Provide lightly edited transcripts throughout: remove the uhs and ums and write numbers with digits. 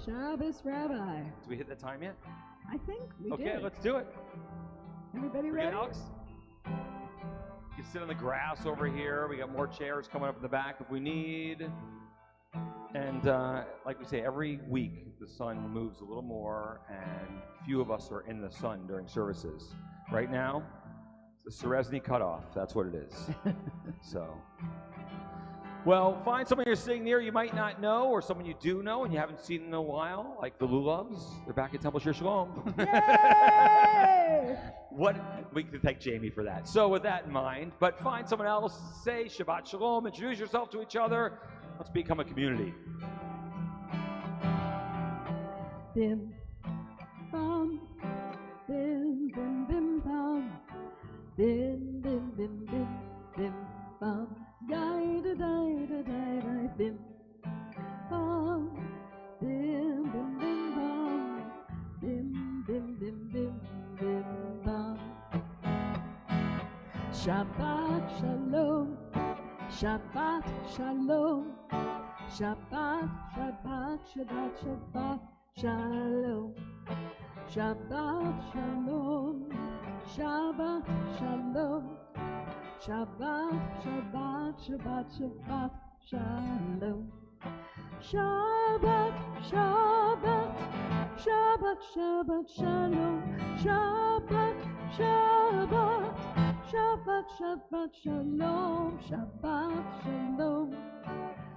Shabbos Rabbi. Did we hit that time yet? I think we did. Okay, let's do it. Everybody We're ready? good, Alex? You can sit on the grass over here. We got more chairs coming up in the back if we need. And like we say, every week the sun moves a little more, and few of us are in the sun during services. Right now, it's the Seresny cutoff. That's what it is. So, well, find someone you're sitting near you might not know, or someone you do know and you haven't seen in a while, like the Lulovs. They're back at Temple Shir Shalom. Yay! We can thank Jamie for that. So with that in mind, but find someone else, say Shabbat Shalom, introduce yourself to each other. Let's become a community. Bim, bam, bim, bim, bim, bam, bim, bim, bim, bim, bim, bam, die, da, die, da, die, die, bim, bam, bim, bim, bim, bam, bim, bim, bim, bim, bim, bam. Shabbat Shalom, Shabbat Shalom, Shabbat, Shabbat, Shabbat, Shabbat Shalom, Shabbat Shalom, Shabbat Shalom, Shabbat, Shabbat, Shabbat, Shabbat Shalom, Shabbat, Shabbat, Shabbat, Shabbat Shalom, Shabbat, Shabbat, Shabbat, Shabbat Shalom, Shabbat Shalom,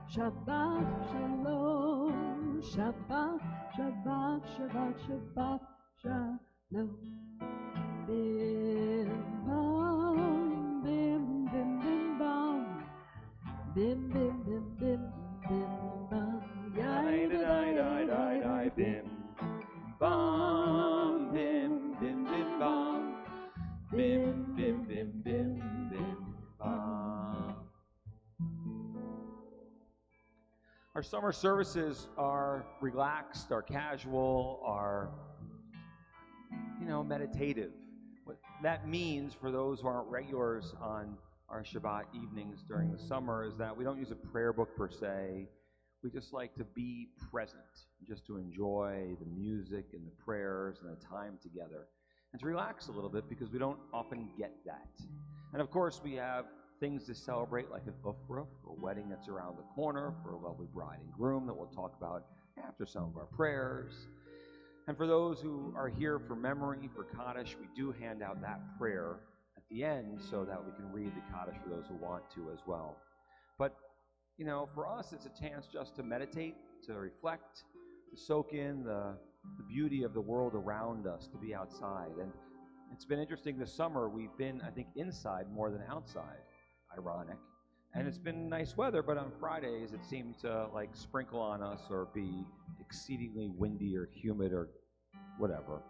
Shabbat Shalom, Shabbat, Shabbat, Shabbat, Shabbat Shalom. Bim bam, bim bim bim bam, bim bim bim bim bim bam, yai da dai dai dai dai bim bam, bim bim bim bam, bim bim bim bim bim bam. Our summer services are relaxed, are casual, are, meditative. What that means for those who aren't regulars on our Shabbat evenings during the summer is that we don't use a prayer book per se. We just like to be present, just to enjoy the music and the prayers and the time together, and to relax a little bit because we don't often get that. And of course, we have things to celebrate, like an ufra, a wedding that's around the corner for a lovely bride and groom that we'll talk about after some of our prayers. And for those who are here for memory, for Kaddish, we do hand out that prayer at the end so that we can read the Kaddish for those who want to as well. But, for us, it's a chance just to meditate, to reflect, to soak in the beauty of the world around us, to be outside. And it's been interesting this summer. We've been, I think, inside more than outside. Ironic. And it's been nice weather, but on Fridays it seemed to sprinkle on us or be exceedingly windy or humid or whatever.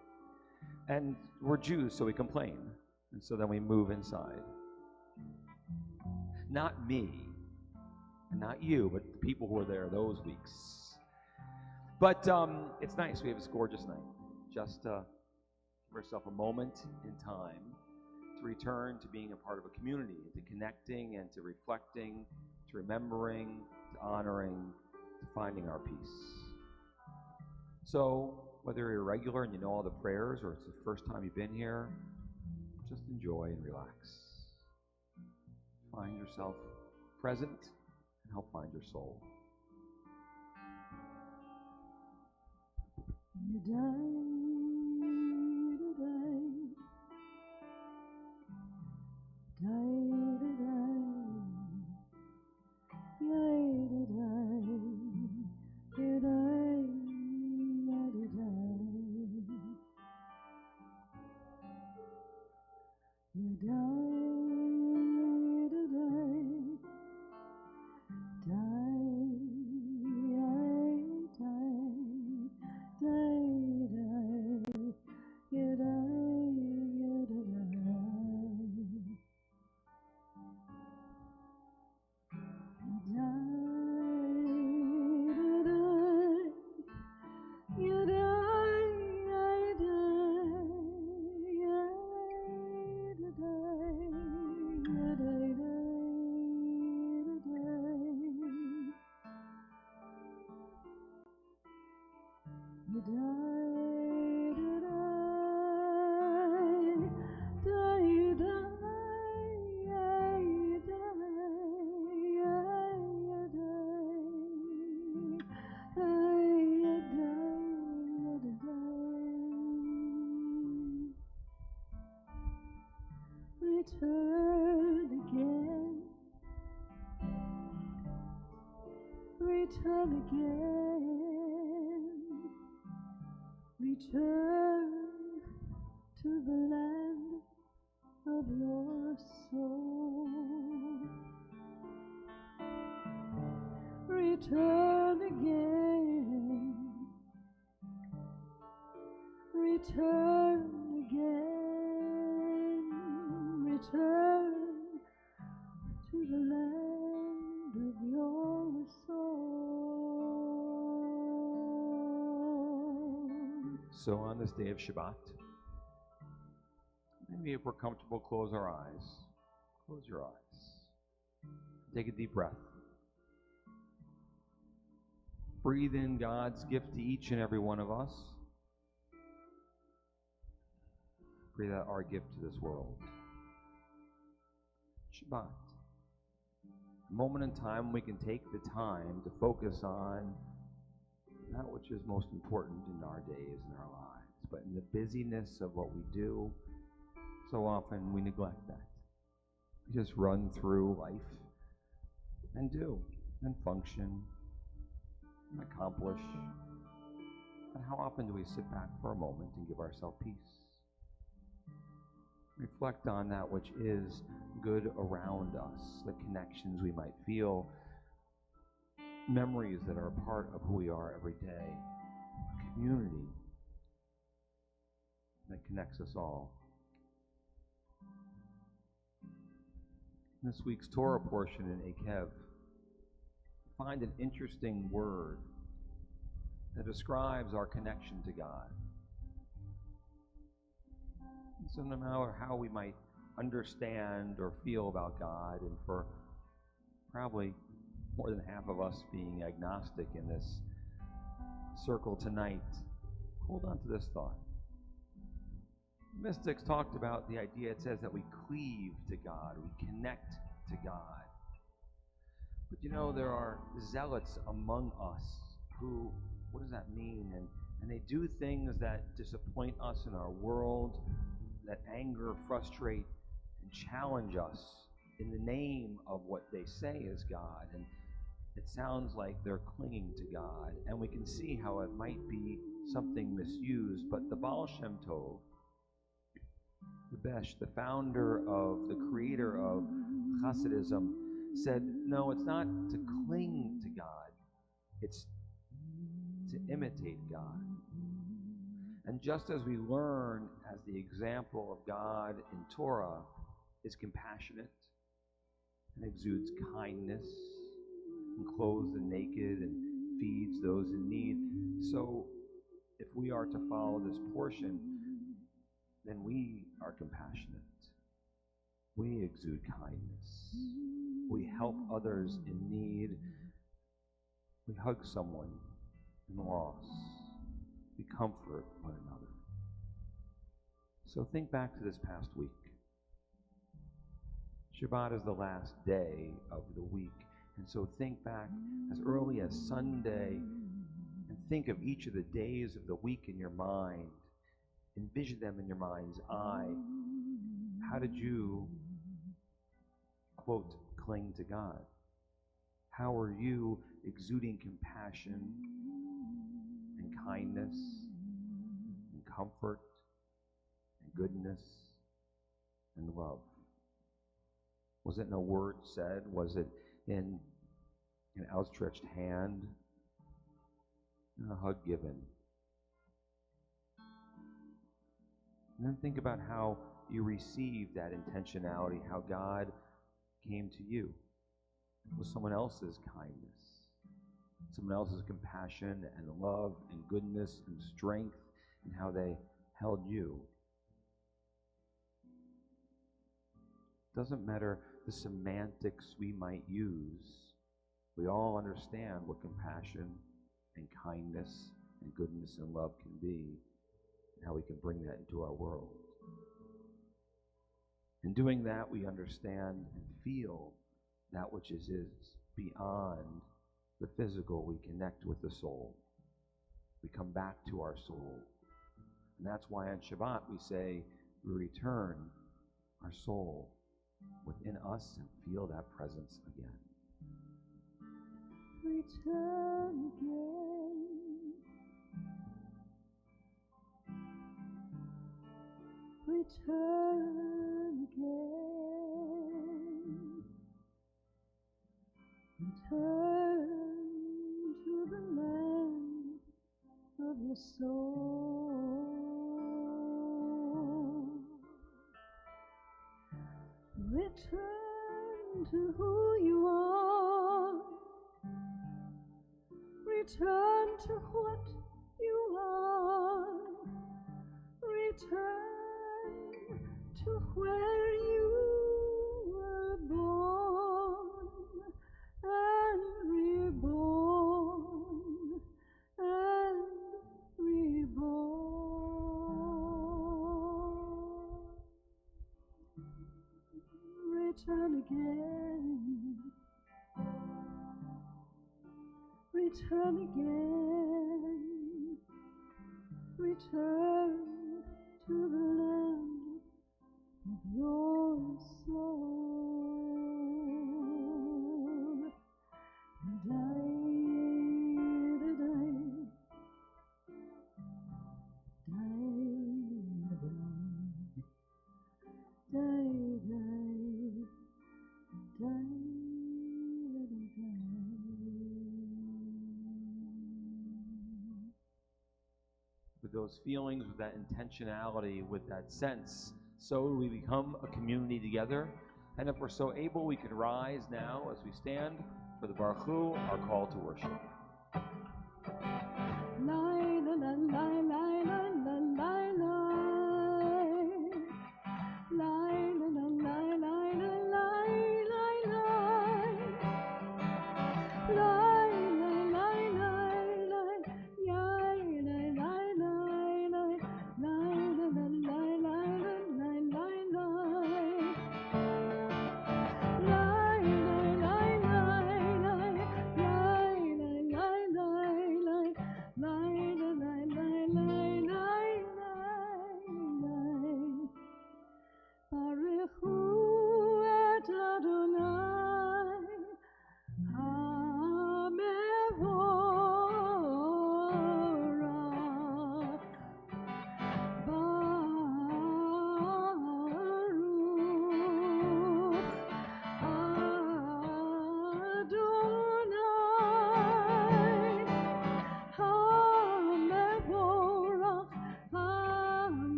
And we're Jews, so we complain. And so then we move inside. Not me, and not you, but the people who were there those weeks. But it's nice. We have this gorgeous night. Just give ourselves a moment in time to return to being a part of a community, to connecting and to reflecting, to remembering, to honoring, to finding our peace. So whether you're regular and you know all the prayers or it's the first time you've been here, just enjoy and relax. Find yourself present and help find your soul. return again, return to the land of your soul. Return again, return again, return to the land of your soul. So on this day of Shabbat, maybe if we're comfortable, close our eyes. Close your eyes. Take a deep breath. Breathe in God's gift to each and every one of us. Breathe out our gift to this world. Shabbat. A moment in time when we can take the time to focus on that which is most important in our days and our lives. But in the busyness of what we do, so often we neglect that. We just run through life and do and function and accomplish. But how often do we sit back for a moment and give ourselves peace? Reflect on that which is good around us, the connections we might feel, memories that are a part of who we are every day, a community that connects us all. In this week's Torah portion in Akev, find an interesting word that describes our connection to God. And so no matter how we might understand or feel about God, and for probably more than half of us being agnostic in this circle tonight, hold on to this thought. Mystics talked about the idea, it says that we cleave to God, we connect to God. But you know, there are zealots among us who, what does that mean? And they do things that disappoint us in our world, that anger, frustrate, and challenge us in the name of what they say is God. And it sounds like they're clinging to God. And we can see how it might be something misused. But the Baal Shem Tov, the founder of, the creator of Hasidism, said, no, it's not to cling to God, it's to imitate God. And just as we learn as the example of God in Torah is compassionate and exudes kindness and clothes the naked and feeds those in need, so if we are to follow this portion, then we are compassionate. We exude kindness. We help others in need. We hug someone in loss. We comfort one another. So think back to this past week. Shabbat is the last day of the week. And so think back as early as Sunday and think of each of the days of the week in your mind. Envision them in your mind's eye. How did you, quote, cling to God? How are you exuding compassion and kindness and comfort and goodness and love? Was it in a word said? Was it in an outstretched hand? In a hug given? And then think about how you received that intentionality, how God came to you. It was someone else's kindness, someone else's compassion and love and goodness and strength, and how they held you. Doesn't matter the semantics we might use. We all understand what compassion and kindness and goodness and love can be, and how we can bring that into our world. In doing that, we understand and feel that which is beyond the physical. We connect with the soul. We come back to our soul. And that's why on Shabbat we say we return our soul within us and feel that presence again. return again. Return again. Return to the land of your soul. Return to who you are. Return to what you are. Return to where you were born and reborn and reborn. Return again. Return again. Return to the land of your soul. With those feelings, with that intentionality, with that sense, so we become a community together. And if we're so able, we can rise now as we stand for the Baruch Hu, our call to worship.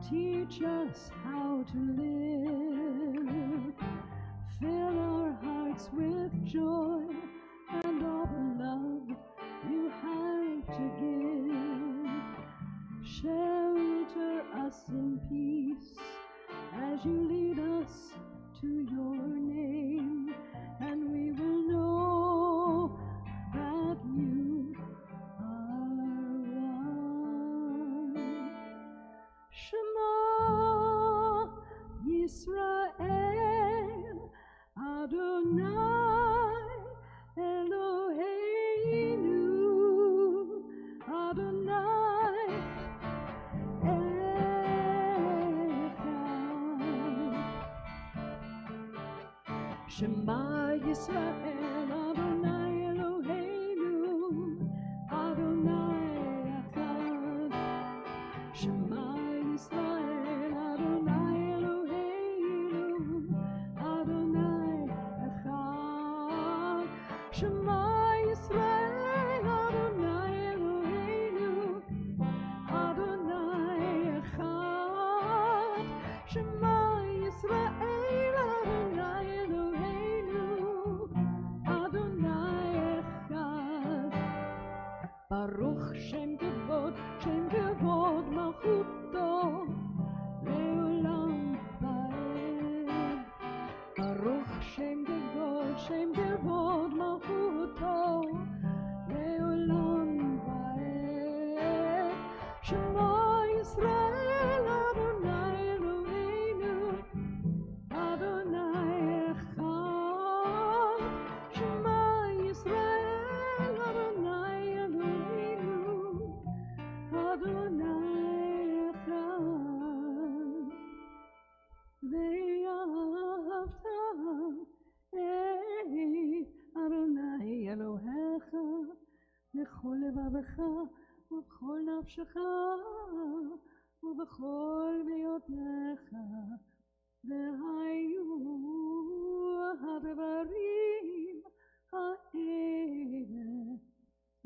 Teach us how to live. Fill our hearts with joy and all the love you have to give. Shelter us in peace as you lead us to your name, and we will know that you are one. Shema Yisrael Adonai Eloheinu Adonai Echad. Shema Yisrael Adonai Eloheinu Adonai Echad. Shema Yisrael Adonai Eloheinu Adonai Echad. Shema Yisrael Adonai Eloheinu Adonai Echad. Shema Yisrael Adonai Eloheinu Adonai Echad. Baruch Shem Kavod Malchuto Leolam Vaed. Baruch Shem Kavod Malchuto Leolam Vaed. Shema Yisrael Adonai Eloheinu Adonai Echad. Shema Yisrael Adonai Eloheinu Adonai Echad. ואהבת אדוני אלוהיך בכל לבבך ובכל נפשך ובכל מאודך. והיו הדברים האלה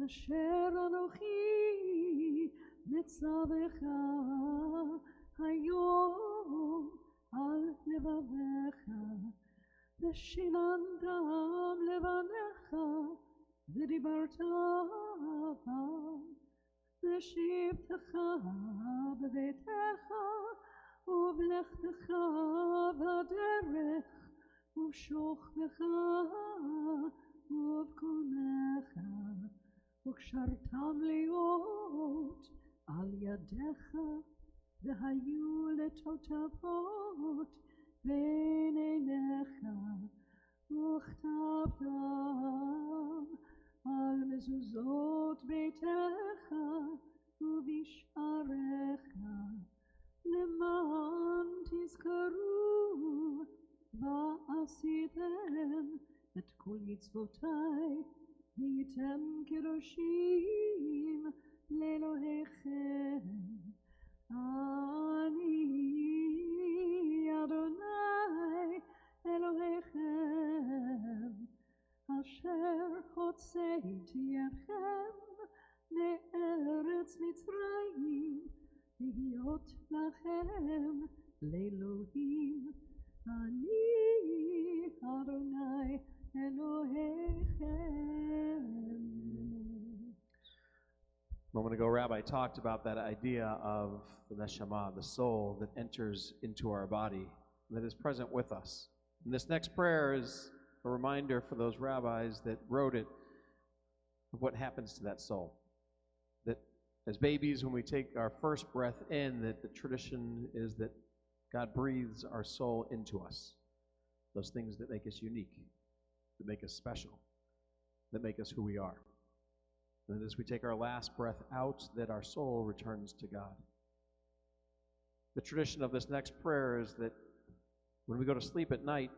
אשר אנוכי מצווך היום על לבבך, ושיננתם לבניך ודיברת בם, ושבתך בביתך ובלכתך בדרך ובשוכבך ובקומך, וקשרתם להיות על ידך, והיו לתותבות בין עיניך, וכתבתם על מזוזות ביתך ובשעריך, למען תזכרו ועשיתם את כל מצוותיי, והייתם קדושים לאלוהיכם. אני אדוני אלוהיכם, אשר הוצאתי אתכם מארץ מצרים, להיות לכם לאלוהים. אני אדוני אלוהיכם. A moment ago, Rabbi talked about that idea of the neshama, the soul that enters into our body, that is present with us. And this next prayer is a reminder for those rabbis that wrote it of what happens to that soul. That as babies, when we take our first breath in, that the tradition is that God breathes our soul into us. Those things that make us unique, that make us special, that make us who we are. And as we take our last breath out, that our soul returns to God. The tradition of this next prayer is that when we go to sleep at night,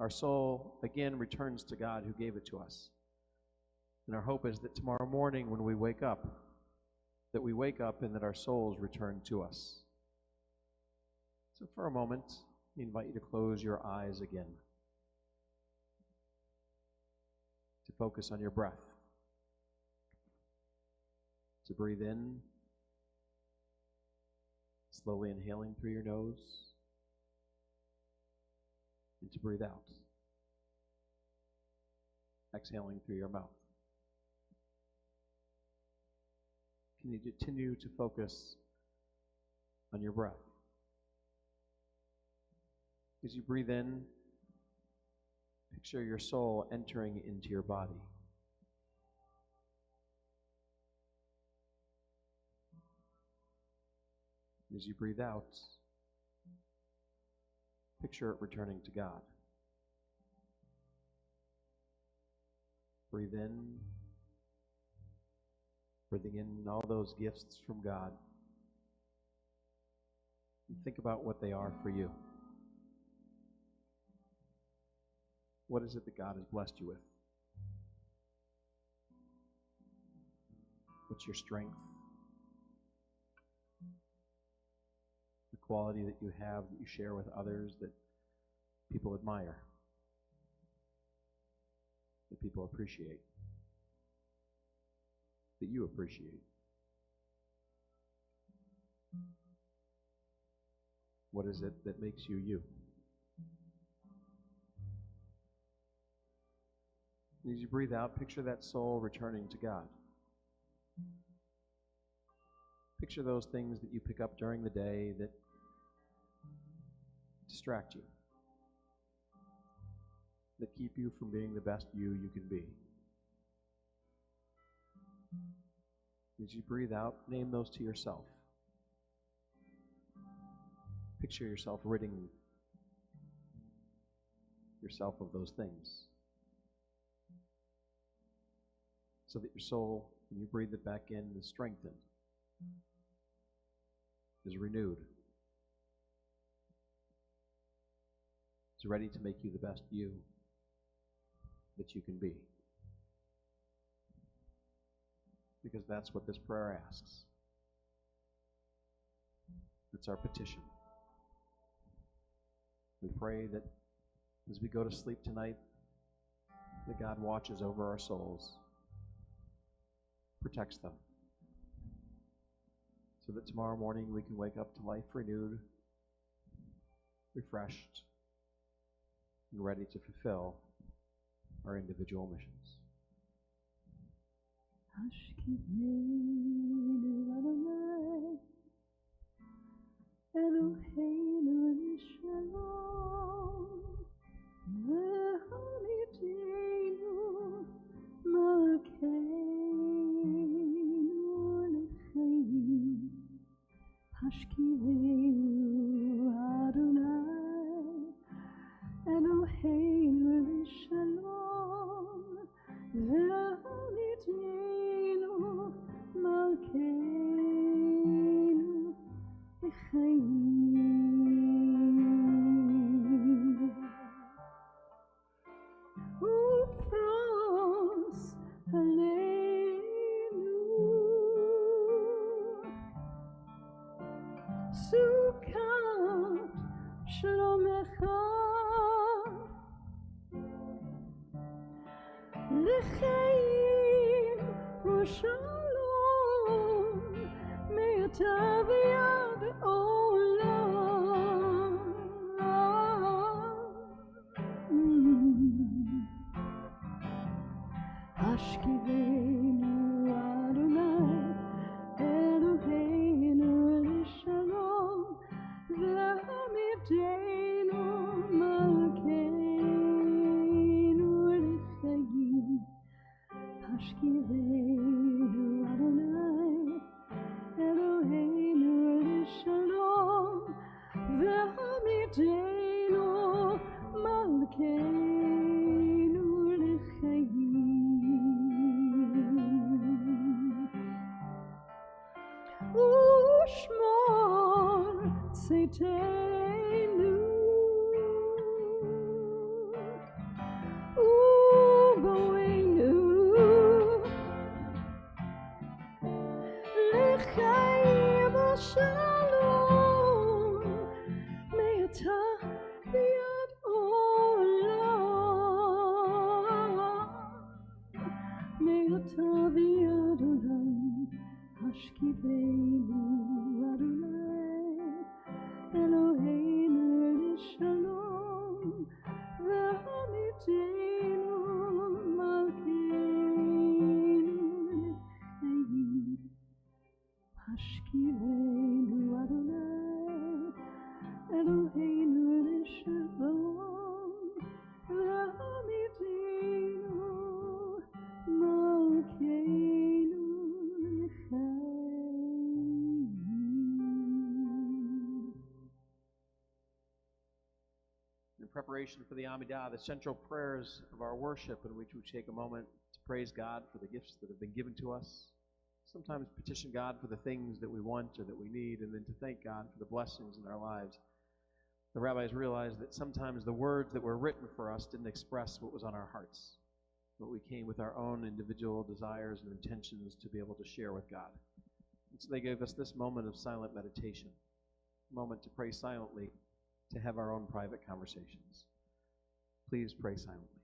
our soul again returns to God who gave it to us. And our hope is that tomorrow morning when we wake up, and that our souls return to us. So for a moment, we invite you to close your eyes again, to focus on your breath, to breathe in, slowly inhaling through your nose, and to breathe out, exhaling through your mouth. Can you continue to focus on your breath? As you breathe in, picture your soul entering into your body. As you breathe out, picture it returning to God. Breathe in, breathing in all those gifts from God. And think about what they are for you. What is it that God has blessed you with? What's your strength? The quality that you have that you share with others that people admire, that people appreciate, that you appreciate. What is it that makes you you? As you breathe out, picture that soul returning to God. Picture those things that you pick up during the day that distract you, that keep you from being the best you can be. As you breathe out, name those to yourself. Picture yourself ridding yourself of those things, so that your soul, when you breathe it back in, is strengthened, is renewed, is ready to make you the best you that you can be. Because that's what this prayer asks. It's our petition. We pray that as we go to sleep tonight, that God watches over our souls, protects them, so that tomorrow morning we can wake up to life renewed, refreshed, and ready to fulfill our individual missions. Preparation for the Amidah, the central prayers of our worship, in which we take a moment to praise God for the gifts that have been given to us, sometimes petition God for the things that we want or that we need, and then to thank God for the blessings in our lives. The rabbis realized that sometimes the words that were written for us didn't express what was on our hearts, but we came with our own individual desires and intentions to be able to share with God. And so they gave us this moment of silent meditation, a moment to pray silently, to have our own private conversations. Please pray silently.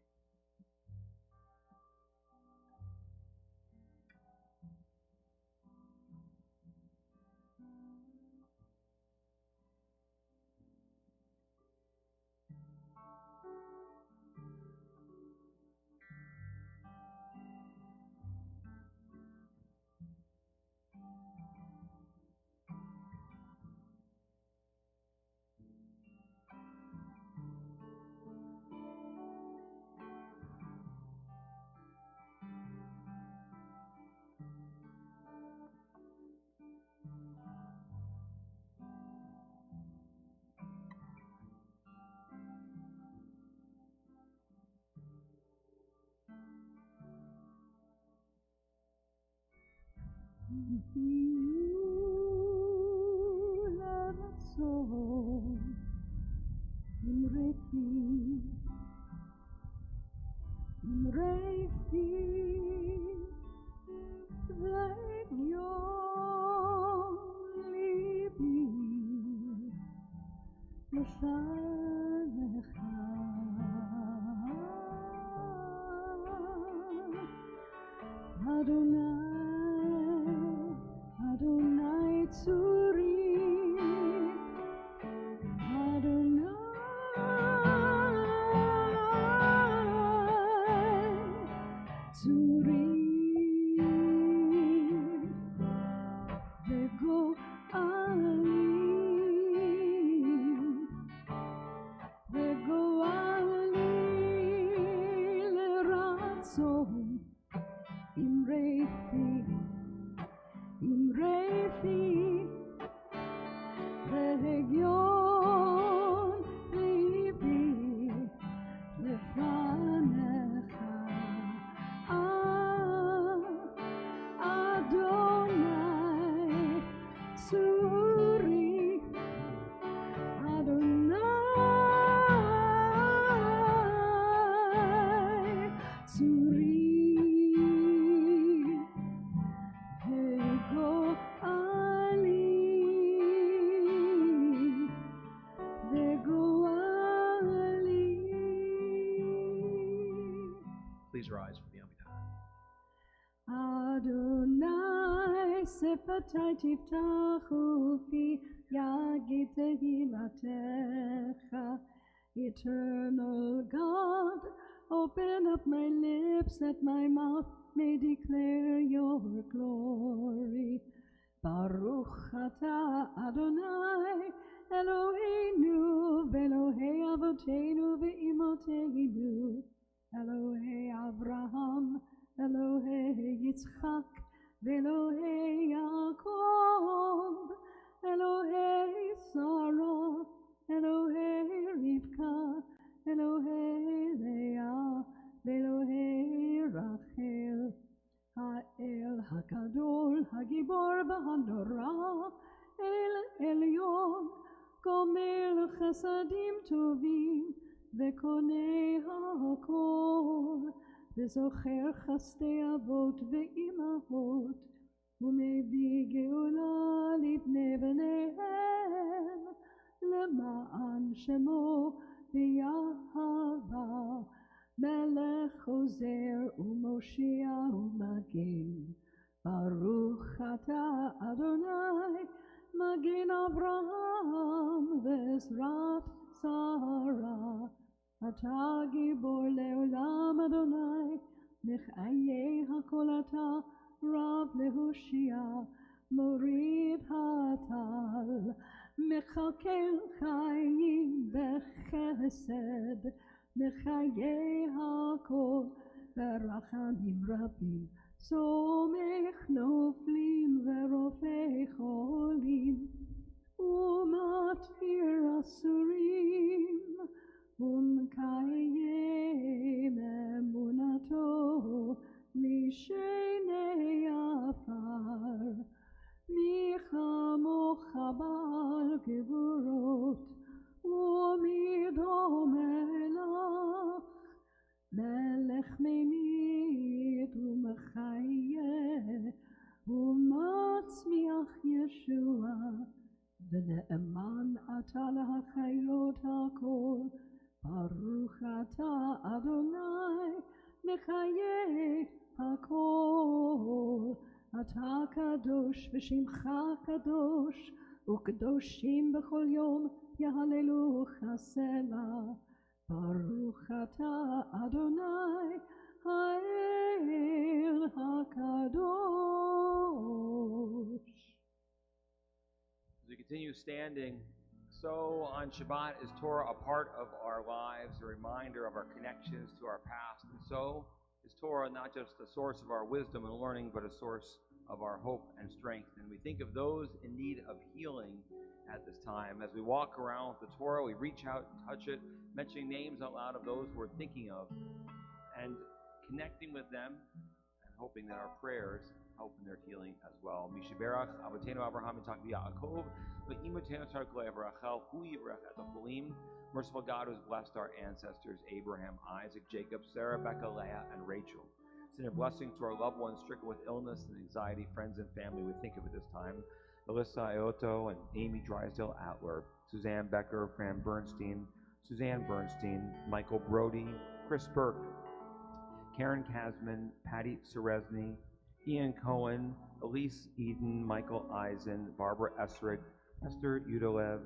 Please rise for the Amidah. Adonai sefatai tiftachu fi yagid tehilatecha. Eternal God, open up my lips that my mouth may declare your glory. Baruch atah Adonai Eloheinu v'Elohei avoteinu v'imoteinu, Elohei Avraham, Elohei Yitzchak, v'Elohei Yaakov, Elohei Sarah, Elohei Rivka, Elohei Leah, v'Elohei Rachel, Ha'el HaGadol, HaGibor v'Hanora, El Elyon, Gomer Chasadim Tovim, וקונה הכל, וזוכר חסדי אבות ואימהות, ומביא גאולה לבני בניהם, למען שמו ויהבה, מלך חוזר ומושיע ומגן. ברוך אתה אדוני, מגן אברהם ועזרת שרה. אתה גיבור לעולם אדוני, מחיה הכל אתה רב להושיע, מוריד הטל, מכלכל חיים בחסד, מחיה הכל ברחמים רבים, סומך נופלים ורופא חולים, ומתיר אסורים, ומקיים אמונתו משני עפר. מי כמוך בעל גבורות, ומי דומה לך, מלך ממית ומחיה, ומצמיח ישוע, ונאמן אתה להחיות הכל. ברוך אתה אדוני, מחיה הכל. אתה קדוש ושמך קדוש, וקדושים בכל יום יהללוך סלה. ברוך אתה אדוני, האל הקדוש. As we continue standing, so on Shabbat is Torah a part of our lives, a reminder of our connections to our past. And so is Torah not just a source of our wisdom and learning, but a source of our hope and strength. And we think of those in need of healing at this time. As we walk around with the Torah, we reach out and touch it, mentioning names out loud of those we're thinking of, and connecting with them, and hoping that our prayers help in their healing as well. Mishiberach, Avatenu Abraham, Yitzchak, Yaakov, Ve'imotenu Sarkle Avrachel, Hu Yivrach et Acholim. Merciful God, who has blessed our ancestors, Abraham, Isaac, Jacob, Sarah, Becca, Leah, and Rachel. Send your blessings to our loved ones stricken with illness and anxiety, friends and family we think of at this time. Melissa Ioto and Amy Drysdale Atler, Suzanne Becker, Fran Bernstein, Suzanne Bernstein, Michael Brody, Chris Burke, Karen Kasman, Patty Seresny, Ian Cohen, Elise Eden, Michael Eisen, Barbara Esrig, Esther Udolev,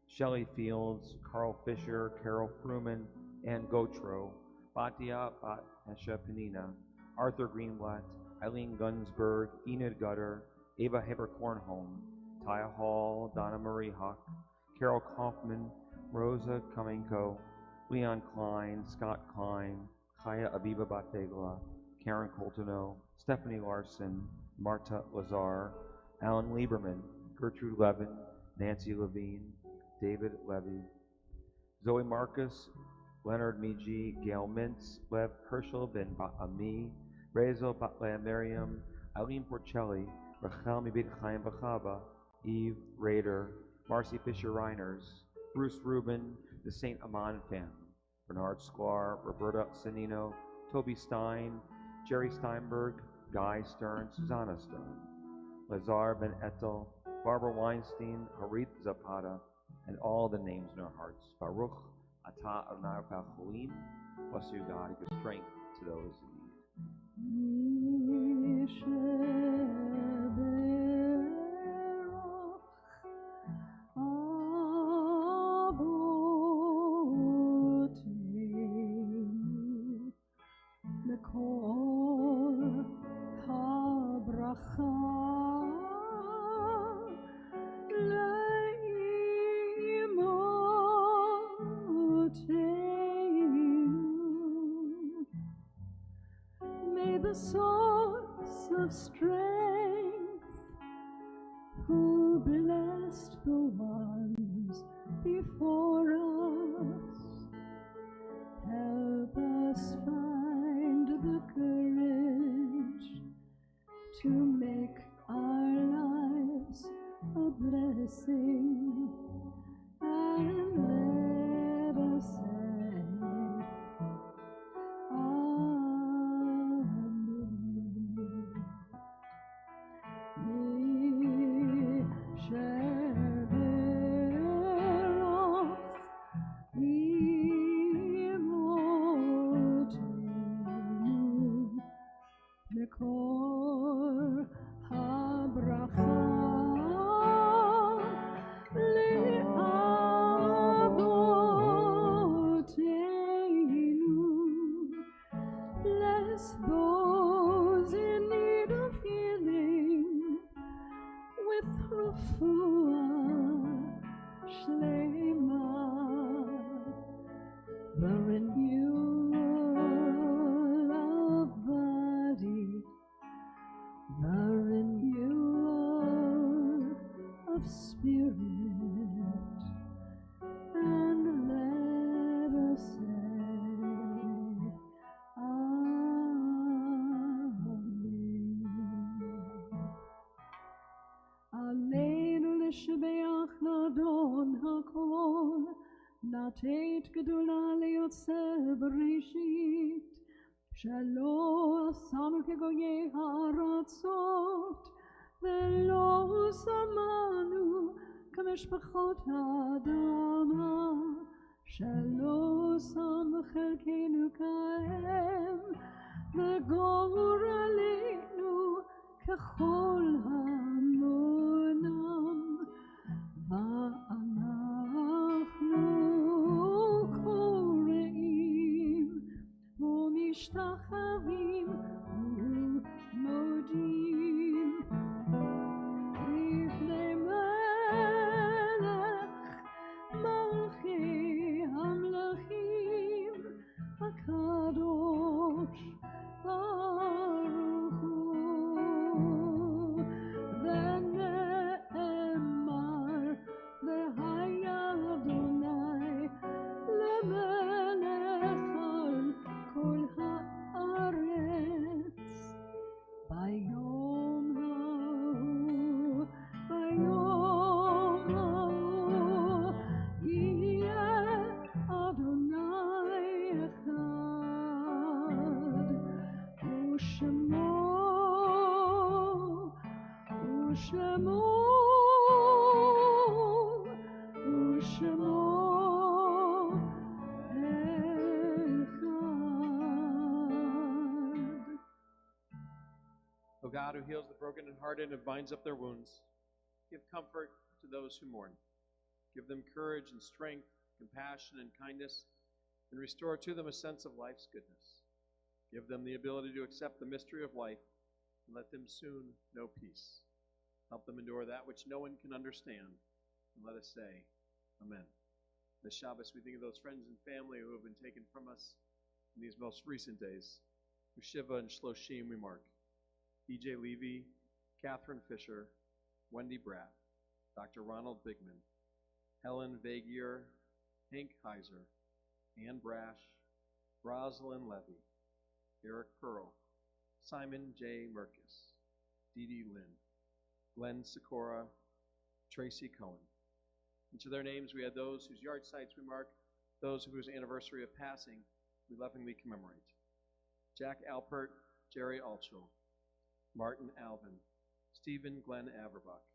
Shelley Fields, Carl Fisher, Carol Fruman, Ann Gotro, Batia Bat-Esha Penina, Arthur Greenblatt, Eileen Gunsberg, Enid Gutter, Ava Heber-Kornholm, Taya Hall, Donna Marie Huck, Carol Kaufman, Rosa Kamenko, Leon Klein, Scott Klein, Chaya Abiba Bategla, Karen Coltono, Stephanie Larson, Marta Lazar, Alan Lieberman, Gertrude Levin, Nancy Levine, David Levy, Zoe Marcus, Leonard Miji, Gail Mintz, Lev Herschel Ben Ami, Rezel Batlea Miriam, Eileen Porcelli, Rachel Mibit Chaim Bachava, Eve Rader, Marcy Fisher Reiners, Bruce Rubin, the St. Amman family, Bernard Sklar, Roberta Sanino, Toby Stein, Jerry Steinberg, Guy Stern, Susanna Stern, Lazar Ben Etel, Barbara Weinstein, Harit Zapata, and all the names in our hearts. Baruch Atah Adonai Cholim. Bless you, God, give strength to those in May the source of strength, who blessed the ones before us, help us find the courage to make our lives a blessing, and let us say bless those in need of healing with refuah shlema, the renewal of body, the renewal of spirit, and let us say Aleinu l'shebeach l'Adon hakol, natet gedula leyotzer bereshit, shelo asanu kegoye haratzot, velo samanu kemeshpachot ha'adama, shelo sam chelkenu kaem, v'goralenu kechol ha'amonam, va'anachnu kore'im u'mishtachavim u'modim lifnei melech malchei hamlachim HaKadosh Baruch Hu. ושמו O God, who heals the brokenhearted and binds up their wounds, give comfort to those who mourn. Give them courage and strength, compassion and kindness, and restore to them a sense of life's goodness. Give them the ability to accept the mystery of life, and let them soon know peace. Help them endure that which no one can understand, and let us say, Amen. This Shabbos, we think of those friends and family who have been taken from us in these most recent days. For Shiva and Shloshim we mark E.J. Levy, Catherine Fisher, Wendy Bratt, Dr. Ronald Bigman, Helen Vagier, Hank Heiser, Ann Brash, Rosalind Levy, Eric Pearl, Simon J. Merkis, Dee Dee Lynn, Glenn Sikora, Tracy Cohen. And to their names we add those whose yard sites we mark, those whose anniversary of passing we lovingly commemorate. Jack Alpert, Jerry Altschull, Martin Alvin, Stephen Glenn Averbach,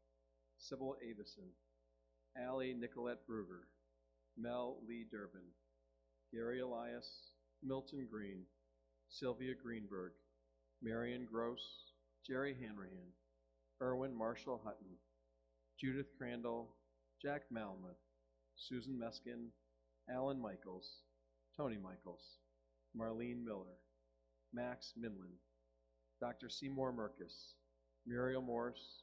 Sybil Avison, Allie Nicolette Bruger, Mel Lee Durbin, Gary Elias, Milton Green, Sylvia Greenberg, Marion Gross, Jerry Hanrahan, Erwin Marshall Hutton, Judith Crandall, Jack Malmuth, Susan Meskin, Alan Michaels, Tony Michaels, Marlene Miller, Max Minland, Dr. Seymour Merkis, Muriel Morse,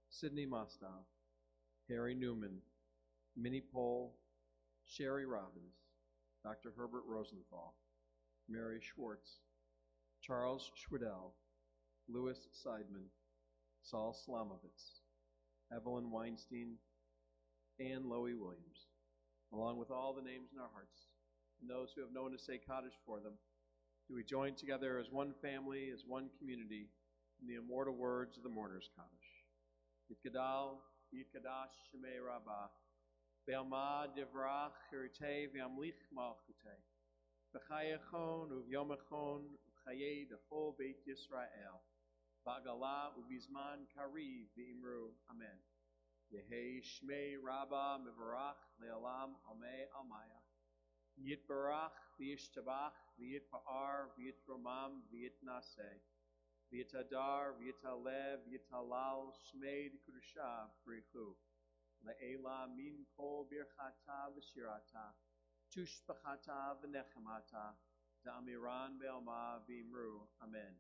Sidney Mostov, Harry Newman, Minnie Pohl, Sherry Robbins, Dr. Herbert Rosenthal, Mary Schwartz, Charles Schwedel, Louis Seidman, Saul Slamovitz, Evelyn Weinstein, Ann Lowy Williams, along with all the names in our hearts, and those who have known to say Kaddish for them, do we join together as one family, as one community, in the immortal words of the mourner's Kaddish. Yitgadal, Yitkadash Shemei Rabbah, Ve'alma Divrach Chirutei Ve'amlich Malchutei, V'chayechon U'vyomechon U'chayei Dechol Beit Yisrael, Ba'gala U'bizman Kariv V'imru Amen. Yehei Shmei Rabbah Mevarach Le'alam Amei Almaya, Yitbarach V'yishtabach V'yitpa'ar V'yitromam V'yitnaseh, V'yitadar V'yitalev V'yitalal Shmei D'Kudusha B'richu, Le'ela Min Kol Birchata V'shirata, Tushbachata V'nechemata, Za'amiran Ve'alma V'imru Amen.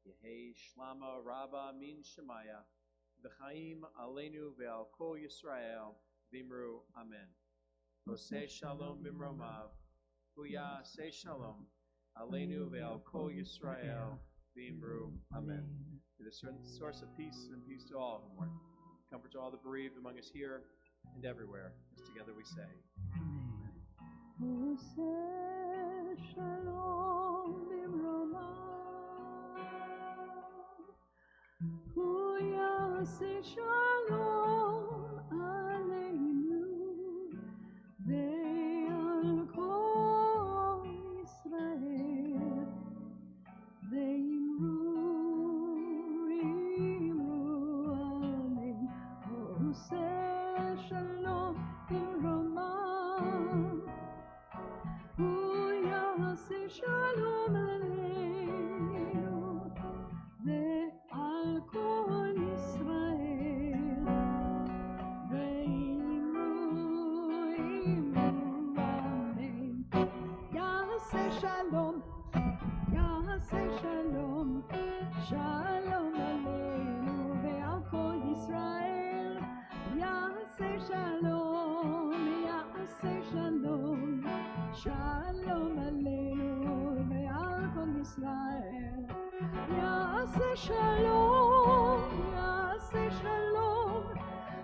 Yehei Shlama Rabba Min Shemaya, V'chaim Aleinu Ve'al Kol Yisrael V'imru Amen. Oseh Shalom Bimromav, Huya Seh Shalom, Aleinu Ve'al Kol Yisrael V'imru Amen. May the source of peace and peace to all who mourn. Comfort to all the bereaved among us here and everywhere, as together we say, Oseh Shalom Bimromav, Huya Seh Shalom Aleinu Ve'al Kol Yisrael Ve'imru Amen. Oseh Shalom Bimromav, Huya Seh Shalom Aleinu Ve'al Kol Yisrael Ve'imru Amen. Yaseh Shalom, Yaseh Shalom, Shalom Aleinu Ve'al Kol Yisrael. Yaseh Shalom, Yaseh Shalom, Shalom Aleinu Ve'al Kol Yisrael. Yaseh Shalom, Yaseh Shalom,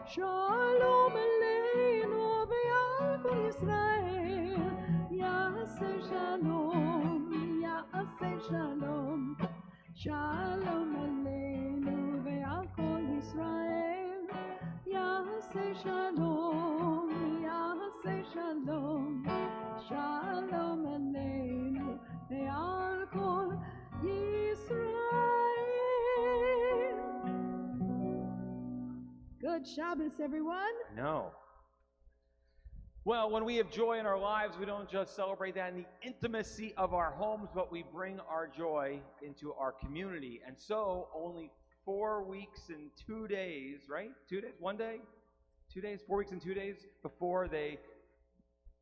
Shalom Aleinu Ve'al Kol Yisrael. Yaseh Shalom, Yaseh Shalom, Shalom Aleinu Ve'al Kol Yisrael. Yaseh Shalom, Yaseh Shalom, Shalom Aleinu Ve'al Kol Yisrael. Good Shabbos, everyone. I know. Well, when we have joy in our lives, we don't just celebrate that in the intimacy of our homes, but we bring our joy into our community. And so, only 4 weeks and 2 days, right? 2 days? 1 day? 2 days? 4 weeks and 2 days before they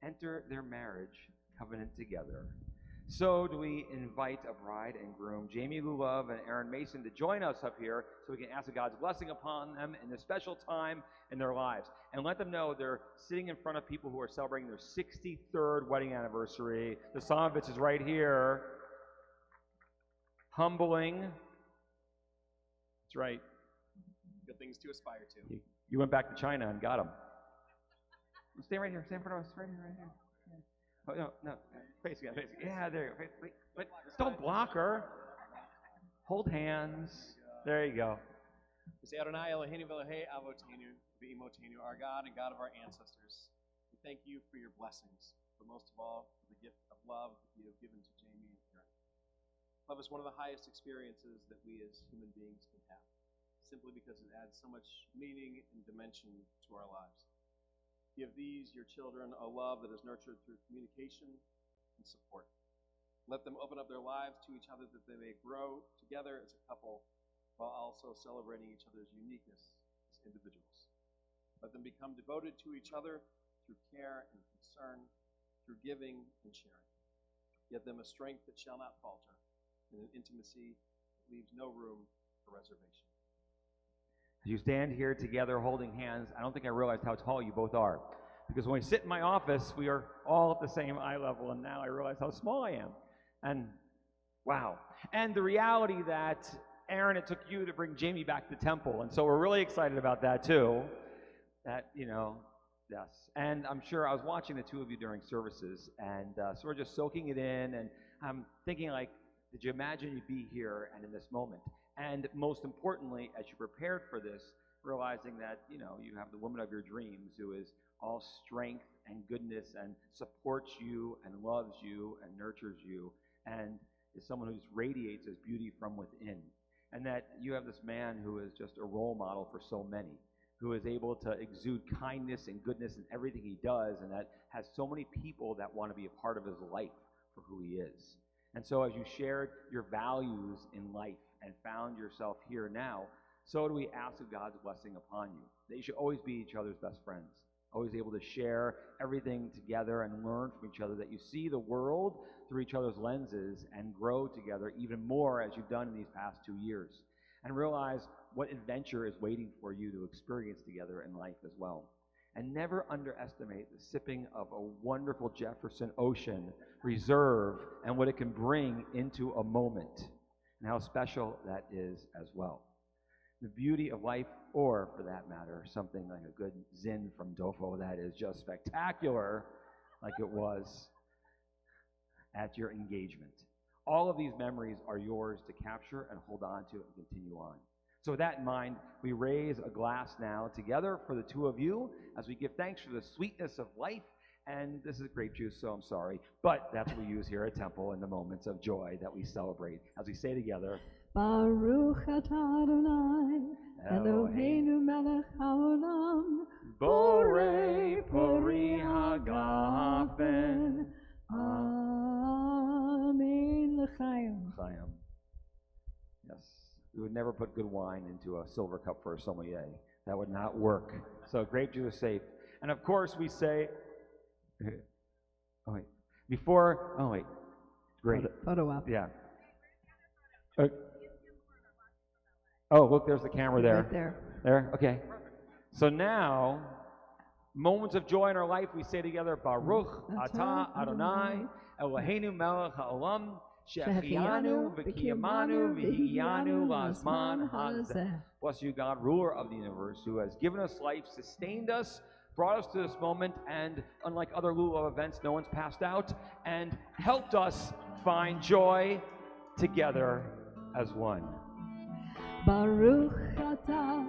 enter their marriage covenant together. So do we invite a bride and groom, Jamie Lulove and Aaron Mason, to join us up here so we can ask God's blessing upon them in this special time in their lives. And let them know they're sitting in front of people who are celebrating their 63rd wedding anniversary. The Sonovitz is right here. Humbling. That's right. Good things to aspire to. You went back to China and got them. Stay right here. Stay in front of us. Right here. Right here. Oh, no. Face again. Yeah, there you go. Wait. Don't block her. Hold hands. There you go. We say Adonai Eloheinu v'Elohei Avotenu v'Imotenu, our God and God of our ancestors. We thank you for your blessings, but most of all, for the gift of love that you have given to Jamie and Aaron. Love is one of the highest experiences that we as human beings can have, simply because it adds so much meaning and dimension to our lives. Give these, your children, a love that is nurtured through communication and support. Let them open up their lives to each other that they may grow together as a couple while also celebrating each other's uniqueness as individuals. Let them become devoted to each other through care and concern, through giving and sharing. Give them a strength that shall not falter and an intimacy that leaves no room for reservation. As you stand here together holding hands, I don't think I realized how tall you both are. Because when we sit in my office, we are all at the same eye level, and now I realize how small I am. And wow. And the reality that, Aaron, it took you to bring Jamie back to the temple, and so we're really excited about that too. That, yes. And I'm sure I was watching the two of you during services, and so we're just soaking it in, and I'm thinking, like, did you imagine you'd be here and in this moment? And most importantly, as you prepared for this, realizing that, you have the woman of your dreams who is all strength and goodness and supports you and loves you and nurtures you and is someone who radiates as beauty from within. And that you have this man who is just a role model for so many, who is able to exude kindness and goodness in everything he does, and that has so many people that want to be a part of his life for who he is. And so as you shared your values in life and found yourself here now, so do we ask of God's blessing upon you. That you should always be each other's best friends, always able to share everything together and learn from each other, that you see the world through each other's lenses and grow together even more as you've done in these past 2 years. And realize what adventure is waiting for you to experience together in life as well. And never underestimate the sipping of a wonderful Jefferson Ocean Reserve and what it can bring into a moment, and how special that is as well. The beauty of life, or for that matter, something like a good zin from Dofo that is just spectacular, like it was at your engagement. All of these memories are yours to capture and hold on to and continue on. So with that in mind, we raise a glass now together for the two of you as we give thanks for the sweetness of life. And this is grape juice, so I'm sorry. But that's what we use here at Temple in the moments of joy that we celebrate. As we say together, Baruch atah Adonai, Eloheinu melech haolam, Borei pori hagafen. Amen l'chaim. Chaim. Yes. We would never put good wine into a silver cup for a sommelier. That would not work. So grape juice is safe. And of course we say, great. Photo op. Yeah. Oh, look, there's the camera there. Right there. There? Okay. So now, moments of joy in our life, we say together, Baruch atah Adonai, Eloheinu melech haolam, Shechianu v'kiyamanu v'higiyanu lazman hazeh. Bless you, God, ruler of the universe, who has given us life, sustained us, brought us to this moment, and unlike other Lulav events, no one's passed out, and helped us find joy together as one. Baruch atah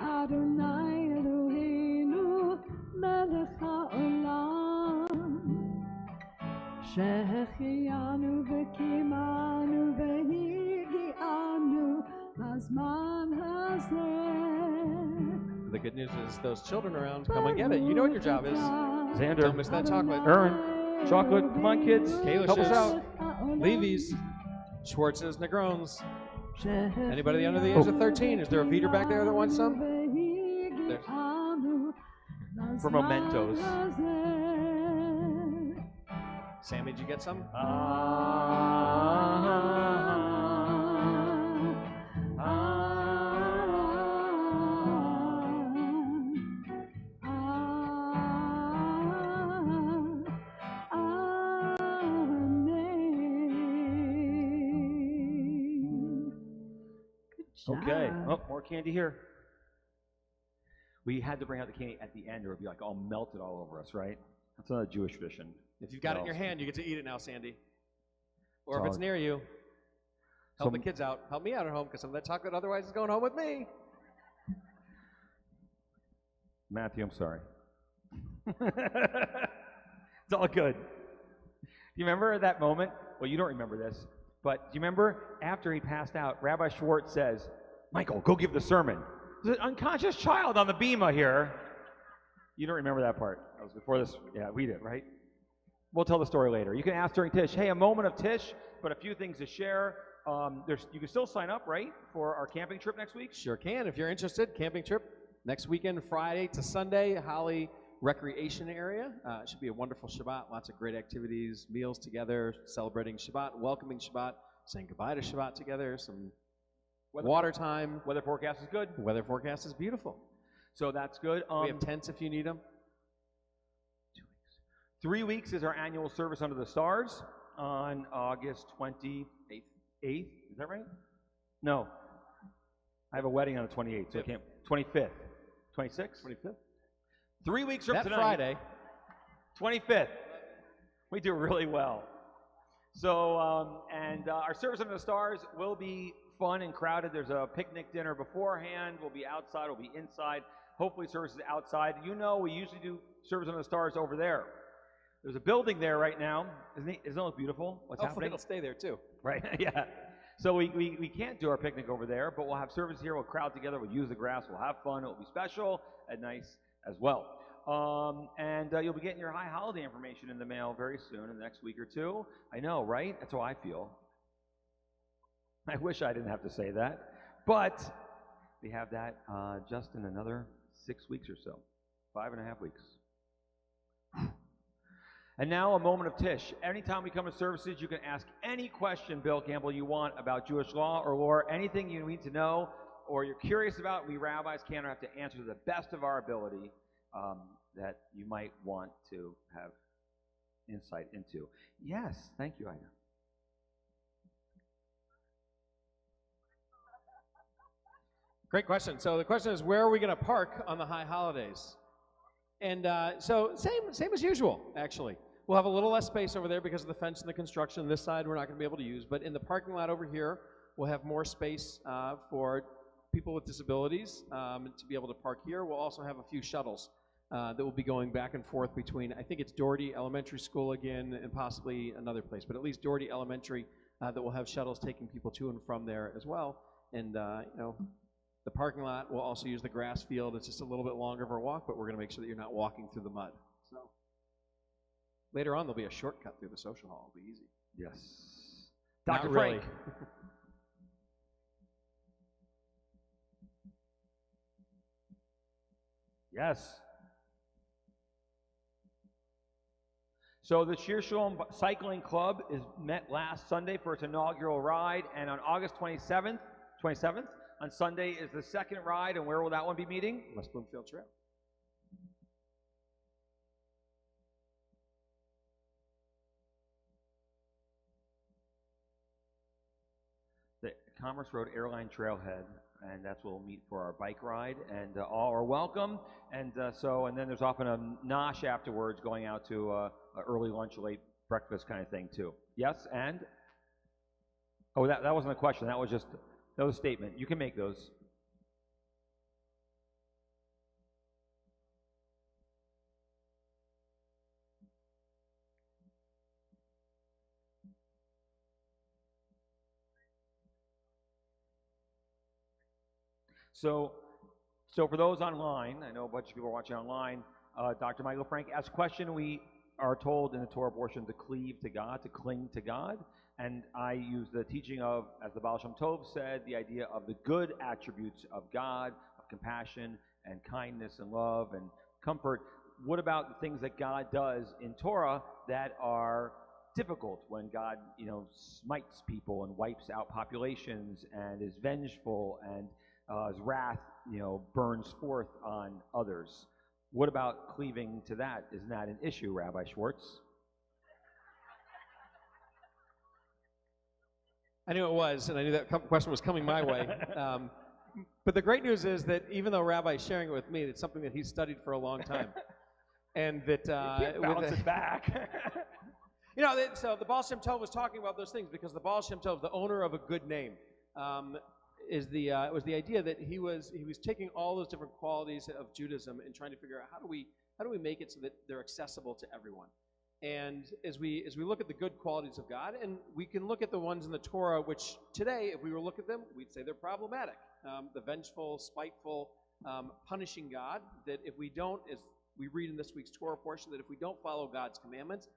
Adonai Eloheinu melech haolam, Shechianu v'kiyamanu v'higianu lazman hazeh. The good news is those children around, come and get it. You know what your job is. Xander. Don't miss that chocolate. Aaron, chocolate. Come on, kids. Kayla Help us ships. out. Levy's. Schwartz's, Negrones. Anybody under the age of 13? Is there a feeder back there that wants some? There's. For mementos. Sammy, did you get some? Okay. Oh, more candy here. We had to bring out the candy at the end, or it would be like all melted all over us, right? That's not a Jewish tradition. If you've got it in your hand, you get to eat it now, Sandy. Or if it's near you, help the kids out. Help me out at home, because some of that chocolate otherwise is going home with me. Matthew, I'm sorry. It's all good. Do you remember that moment? Well, you don't remember this, but do you remember after he passed out, Rabbi Schwartz says, Michael, go give the sermon. There's an unconscious child on the bema here. You don't remember that part. That was before this. Yeah, we did, right? We'll tell the story later. You can ask during Tish, hey, a moment of Tish, but a few things to share. You can still sign up, right, for our camping trip next week? Sure can. If you're interested, camping trip next weekend, Friday to Sunday, Holly Recreation Area. It should be a wonderful Shabbat. Lots of great activities, meals together, celebrating Shabbat, welcoming Shabbat, saying goodbye to Shabbat together, some water time. Weather forecast is good. Weather forecast is beautiful. So that's good. We have tents if you need them. 2 weeks. 3 weeks is our annual service under the stars on August 28th. 8th? Is that right? No. I have a wedding on the 28th, so I can't. 25th. 26th? 25th. 3 weeks from tonight. Friday. 25th. We do really well. So, our service under the stars will be fun and crowded. There's a picnic dinner beforehand. We'll be outside. We'll be inside. Hopefully service is outside. You know, we usually do service under the stars over there. There's a building there right now. Isn't it look beautiful? What's happening? It'll stay there too. Right, yeah. So we can't do our picnic over there, but we'll have service here. We'll crowd together. We'll use the grass. We'll have fun. It'll be special and nice as well. You'll be getting your high holiday information in the mail very soon, in the next week or two. I know, right? That's how I feel. I wish I didn't have to say that. But we have that just in another 6 weeks or so. 5.5 weeks. And now a moment of Tish. Anytime we come to services, you can ask any question, Bill Campbell, you want about Jewish law or lore, anything you need to know or you're curious about, we rabbis can or have to answer to the best of our ability that you might want to have insight into. Yes, thank you, Ida. Great question. So the question is, where are we going to park on the high holidays? And so same as usual, actually. We'll have a little less space over there because of the fence and the construction. This side we're not going to be able to use. But in the parking lot over here, we'll have more space for people with disabilities to be able to park here. We'll also have a few shuttles that will be going back and forth between, I think it's Doherty Elementary School again and possibly another place, but at least Doherty Elementary that will have shuttles taking people to and from there as well. And, the parking lot will also use the grass field. It's just a little bit longer of a walk, but we're going to make sure that you're not walking through the mud. So later on, there'll be a shortcut through the social hall. It'll be easy. Yes. Not Dr. really. Frank. Yes. So the Shir Shalom Cycling Club is met last Sunday for its inaugural ride, and on August 27th, on Sunday is the second ride, and where will that one be meeting? West Bloomfield Trail. The Commerce Road Airline Trailhead, and that's where we'll meet for our bike ride, and all are welcome. And then there's often a nosh afterwards, going out to a early lunch, late breakfast kind of thing too. Yes, and? Oh, that wasn't a question. That was a statement. You can make those. So So for those online, I know a bunch of people are watching online, Dr. Michael Frank asked a question. We are told in the Torah portion to cleave to God, to cling to God. And I use the teaching of, as the Baal Shem Tov said, the idea of the good attributes of God, of compassion and kindness and love and comfort. What about the things that God does in Torah that are difficult, when God, smites people and wipes out populations and is vengeful and his wrath, burns forth on others? What about cleaving to that? Isn't that an issue, Rabbi Schwartz? I knew it was, and I knew that question was coming my way. But the great news is that even though Rabbi's sharing it with me, it's something that he's studied for a long time. And that you can't bounce it back. So the Baal Shem Tov was talking about those things because the Baal Shem Tov, the owner of a good name, was the idea that he was taking all those different qualities of Judaism and trying to figure out how do we make it so that they're accessible to everyone. And as we look at the good qualities of God, and we can look at the ones in the Torah, which today, if we were to look at them, we'd say they're problematic. The vengeful, spiteful, punishing God, that if we don't, as we read in this week's Torah portion, that if we don't follow God's commandments,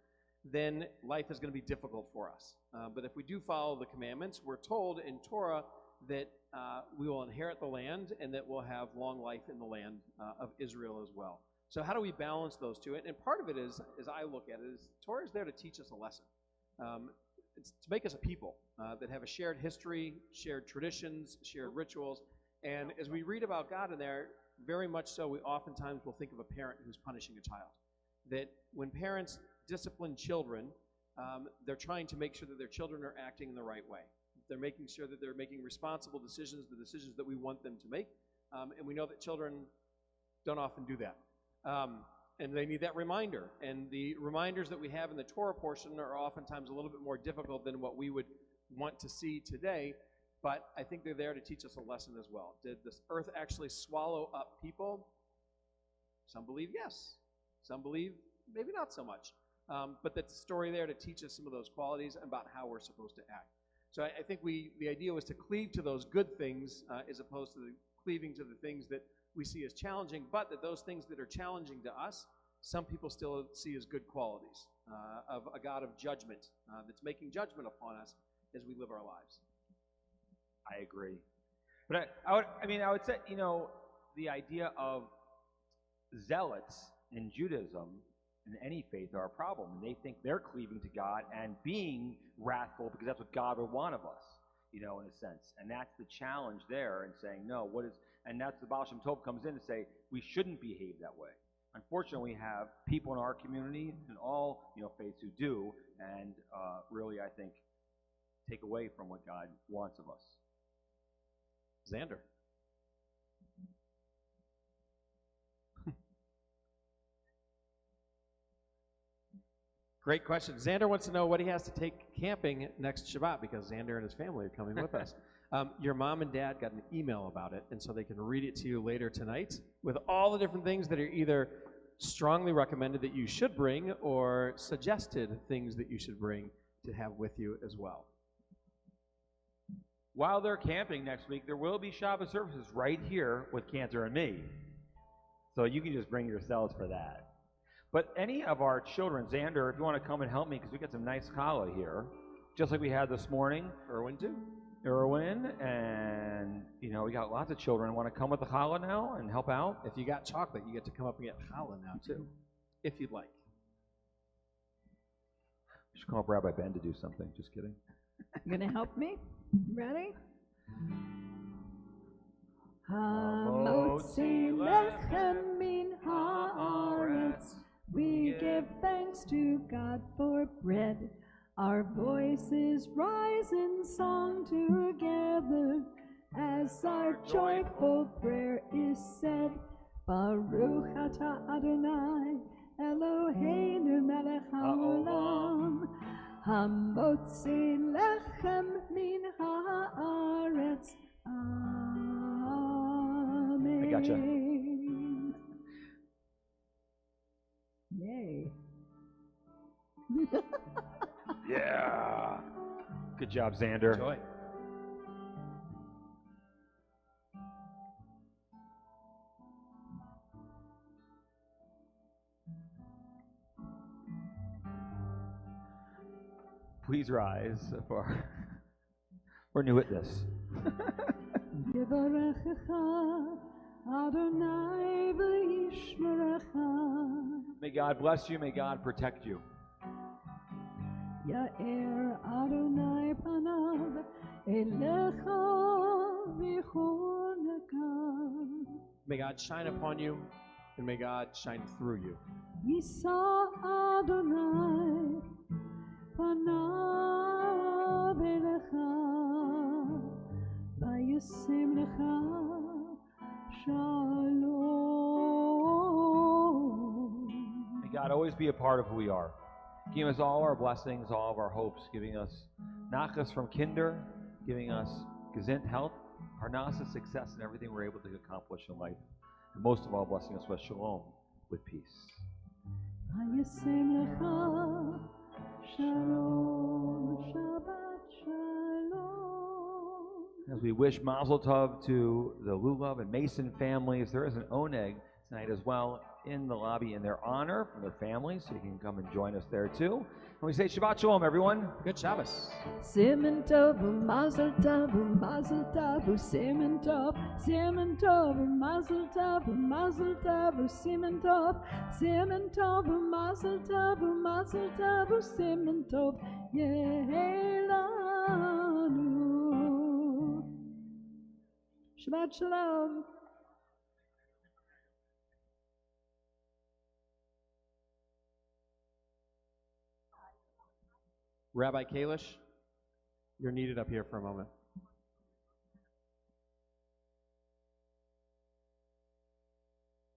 then life is going to be difficult for us. But if we do follow the commandments, we're told in Torah that we will inherit the land and that we'll have long life in the land of Israel as well. So how do we balance those two? And part of it is, as I look at it, is Torah is there to teach us a lesson. It's to make us a people that have a shared history, shared traditions, shared rituals. And as we read about God in there, very much so, we oftentimes will think of a parent who's punishing a child. That when parents discipline children, they're trying to make sure that their children are acting in the right way. They're making sure that they're making responsible decisions, the decisions that we want them to make. And we know that children don't often do that. And they need that reminder. And the reminders that we have in the Torah portion are oftentimes a little bit more difficult than what we would want to see today. But I think they're there to teach us a lesson as well. Did this earth actually swallow up people? Some believe yes. Some believe maybe not so much. But that's a story there to teach us some of those qualities about how we're supposed to act. So I think the idea was to cleave to those good things as opposed to cleaving to the things that we see as challenging, but that those things that are challenging to us, some people still see as good qualities of a God of judgment that's making judgment upon us as we live our lives. I agree. But I would say, the idea of zealots in Judaism in any faith are a problem. And they think they're cleaving to God and being wrathful because that's what God would want of us, in a sense. And that's the challenge there, and saying, no, and that's the Baal Shem Tov comes in to say, we shouldn't behave that way. Unfortunately, we have people in our community and all, faiths who do, and really, I think, take away from what God wants of us. Xander. Great question. Xander wants to know what he has to take camping next Shabbat, because Xander and his family are coming with us. Your mom and dad got an email about it, and so they can read it to you later tonight with all the different things that are either strongly recommended that you should bring or suggested things that you should bring to have with you as well. While they're camping next week, there will be Shabbat services right here with Cantor and me. So you can just bring yourselves for that. But any of our children, Xander, if you want to come and help me, because we got some nice challah here, just like we had this morning. Erwin, too. Erwin, and, we got lots of children. Want to come with the challah now and help out? If you got chocolate, you get to come up and get challah now, too, if you'd like. You should call up Rabbi Ben to do something. Just kidding. You gonna help me? Ready? Hamotzi lechem min haaretz. We give thanks to God for bread. Our voices rise in song together as our joyful prayer is said. Baruch atah Adonai Eloheinu melech haolam. Hamotzi lechem min haaretz. Amen. I gotcha. Yay. Yeah. Good job, Xander. Enjoy. please rise for we're new at this. May God bless you. May God protect you. יאר אדוני פניו אליך ויחונקה. May God shine upon you, and may God shine through you. יישא אדוני פניו אליך וישם לך שלום. May God always be a part of who we are. Giving us all our blessings, all of our hopes, giving us nachas from kinder, giving us gesund health, parnasa, success, and everything we're able to accomplish in life. And most of all, blessing us with shalom, with peace. As we wish Mazel Tov to the Lulav and Mason families, there is an oneg tonight as well in the lobby in their honor from their families, so you can come and join us there too. And we say Shabbat Shalom, everyone. Good Shabbos. Simen tov, mazel tov, mazel tov, simen tov, simen tov, mazel tov, mazel tov, simen tov, simen tov, mazel tov, mazel tov, simen tov, yehelanu. Shabbat Shalom. Rabbi Kalish, you're needed up here for a moment.